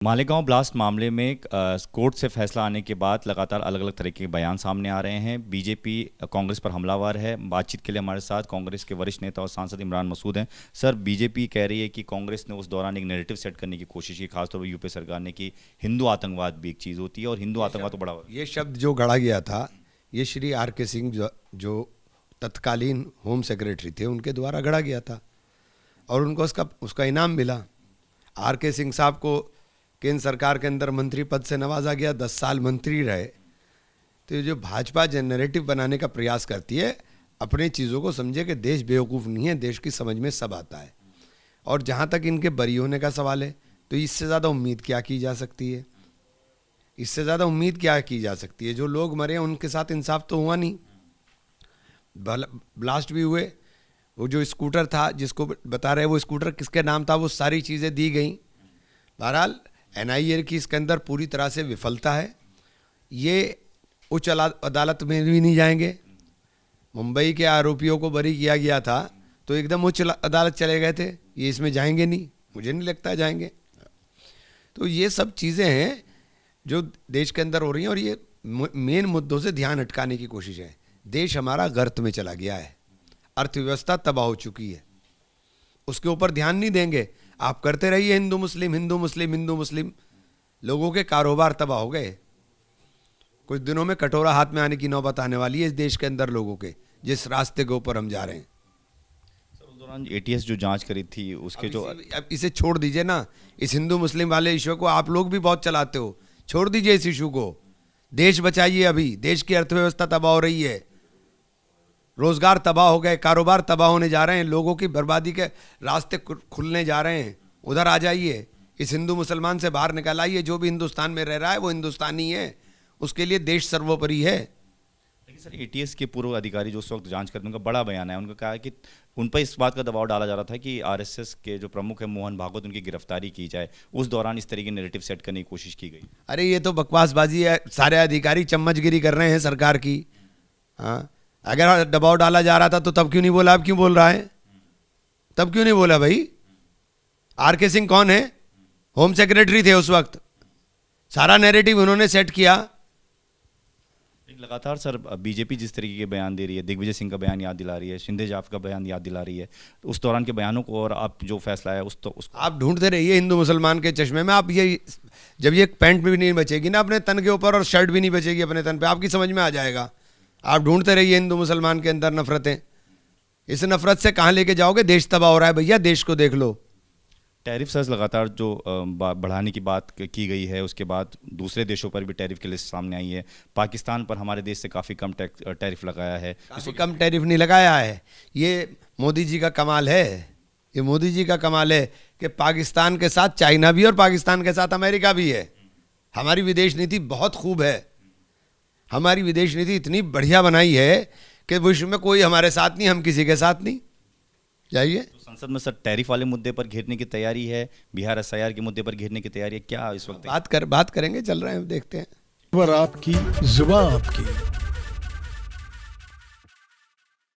Malegaon blast मामले में court से फैसला आने के बाद लगातार अलग अलग तरह के बयान सामने आ रहे हैं। बीजेपी कांग्रेस पर हमलावर है। बातचीत के लिए हमारे साथ कांग्रेस के वरिष्ठ नेता और सांसद इमरान मसूद हैं। सर, बीजेपी कह रही है कि कांग्रेस ने उस दौरान एक नैरेटिव सेट करने की कोशिश की, खासतौर पर यूपी सरकार ने, कि हिंदू आतंकवाद भी एक चीज़ होती है और हिंदू आतंकवाद तो बड़ा होता है। ये शब्द जो गढ़ा गया था, ये श्री R.K. सिंह जो तत्कालीन होम सेक्रेटरी थे, उनके द्वारा गढ़ा गया था और उनको उसका इनाम मिला। R.K. सिंह साहब को केंद्र सरकार के अंदर मंत्री पद से नवाजा गया, 10 साल मंत्री रहे। तो ये जो भाजपा नैरेटिव बनाने का प्रयास करती है, अपने चीज़ों को समझे कि देश बेवकूफ़ नहीं है, देश की समझ में सब आता है। और जहाँ तक इनके बरी होने का सवाल है, तो इससे ज़्यादा उम्मीद क्या की जा सकती है? इससे ज़्यादा उम्मीद क्या की जा सकती है? जो लोग मरे हैं उनके साथ इंसाफ तो हुआ नहीं। ब्लास्ट भी हुए, वो जो स्कूटर था जिसको बता रहे वो स्कूटर किसके नाम था, वो सारी चीज़ें दी गई। बहरहाल NIA की इसके अंदर पूरी तरह से विफलता है। ये उच्च अदालत में भी नहीं जाएंगे। मुंबई के आरोपियों को बरी किया गया था तो एकदम उच्च अदालत चले गए थे, ये इसमें जाएंगे नहीं, मुझे नहीं लगता जाएंगे। तो ये सब चीज़ें हैं जो देश के अंदर हो रही हैं और ये मेन मुद्दों से ध्यान हटकाने की कोशिश है। देश हमारा गर्त में चला गया है, अर्थव्यवस्था तबाह हो चुकी है, उसके ऊपर ध्यान नहीं देंगे। आप करते रहिए हिंदू मुस्लिम हिंदू मुस्लिम हिंदू मुस्लिम, लोगों के कारोबार तबाह हो गए। कुछ दिनों में कटोरा हाथ में आने की नौबत आने वाली है इस देश के अंदर लोगों के, जिस रास्ते के ऊपर हम जा रहे हैं। सर, उस दौरान ATS जो जांच करी थी उसके जो अब इसे छोड़ दीजिए ना, इस हिंदू मुस्लिम वाले इशू को आप लोग भी बहुत चलाते हो, छोड़ दीजिए इस इशू को। देश बचाइए। अभी देश की अर्थव्यवस्था तबाह हो रही है, रोजगार तबाह हो गए, कारोबार तबाह होने जा रहे हैं, लोगों की बर्बादी के रास्ते खुलने जा रहे हैं। उधर आ जाइए, इस हिंदू मुसलमान से बाहर निकल आइए। जो भी हिंदुस्तान में रह रहा है वो हिंदुस्तानी है, उसके लिए देश सर्वोपरि है। लेकिन सर, ATS के पूर्व अधिकारी जो उस वक्त जांच करते हैं, उनका बड़ा बयान है। उनका कहा है कि उन पर इस बात का दबाव डाला जा रहा था कि RSS के जो प्रमुख है मोहन भागवत, उनकी गिरफ्तारी की जाए। उस दौरान इस तरह की नैरेटिव सेट करने की कोशिश की गई। अरे ये तो बकवासबाजी है, सारे अधिकारी चम्मचगिरी कर रहे हैं सरकार की। हाँ, अगर दबाव डाला जा रहा था तो तब क्यों नहीं बोला? अब क्यों बोल रहा है? तब क्यों नहीं बोला भाई? R.K. सिंह कौन है? होम सेक्रेटरी थे उस वक्त, सारा नैरेटिव उन्होंने सेट किया। लगातार सर बीजेपी जिस तरीके के बयान दे रही है, दिग्विजय सिंह का बयान याद दिला रही है, शिंदे जाफ का बयान याद दिला रही है, तो उस दौरान के बयानों को और आप जो फैसला है उसको आप ढूंढते रहिए हिंदू मुसलमान के चश्मे में। आप ये जब ये पैंट भी नहीं बचेगी ना अपने तन के ऊपर और शर्ट भी नहीं बचेगी अपने तन पे, आपकी समझ में आ जाएगा। आप ढूंढते रहिए हिंदू मुसलमान के अंदर नफरतें। इस नफरत से कहाँ लेके जाओगे? देश तबाह हो रहा है भैया, देश को देख लो। टैरिफ सर लगातार जो बढ़ाने की बात की गई है, उसके बाद दूसरे देशों पर भी टैरिफ की लिस्ट सामने आई है। पाकिस्तान पर हमारे देश से काफ़ी कम टैरिफ लगाया है। काफ़ी कम टैरिफ नहीं लगाया है, ये मोदी जी का कमाल है। ये मोदी जी का कमाल है कि पाकिस्तान के साथ चाइना भी और पाकिस्तान के साथ अमेरिका भी है। हमारी विदेश नीति बहुत खूब है। हमारी विदेश नीति इतनी बढ़िया बनाई है कि विश्व में कोई हमारे साथ नहीं, हम किसी के साथ नहीं। जाइए। तो संसद में सर टैरिफ वाले मुद्दे पर घेरने की तैयारी है, बिहार SIR के मुद्दे पर घेरने की तैयारी है, क्या इस वक्त बात करेंगे, चल रहे हैं, देखते हैं। खबर आपकी, जुबान आपकी।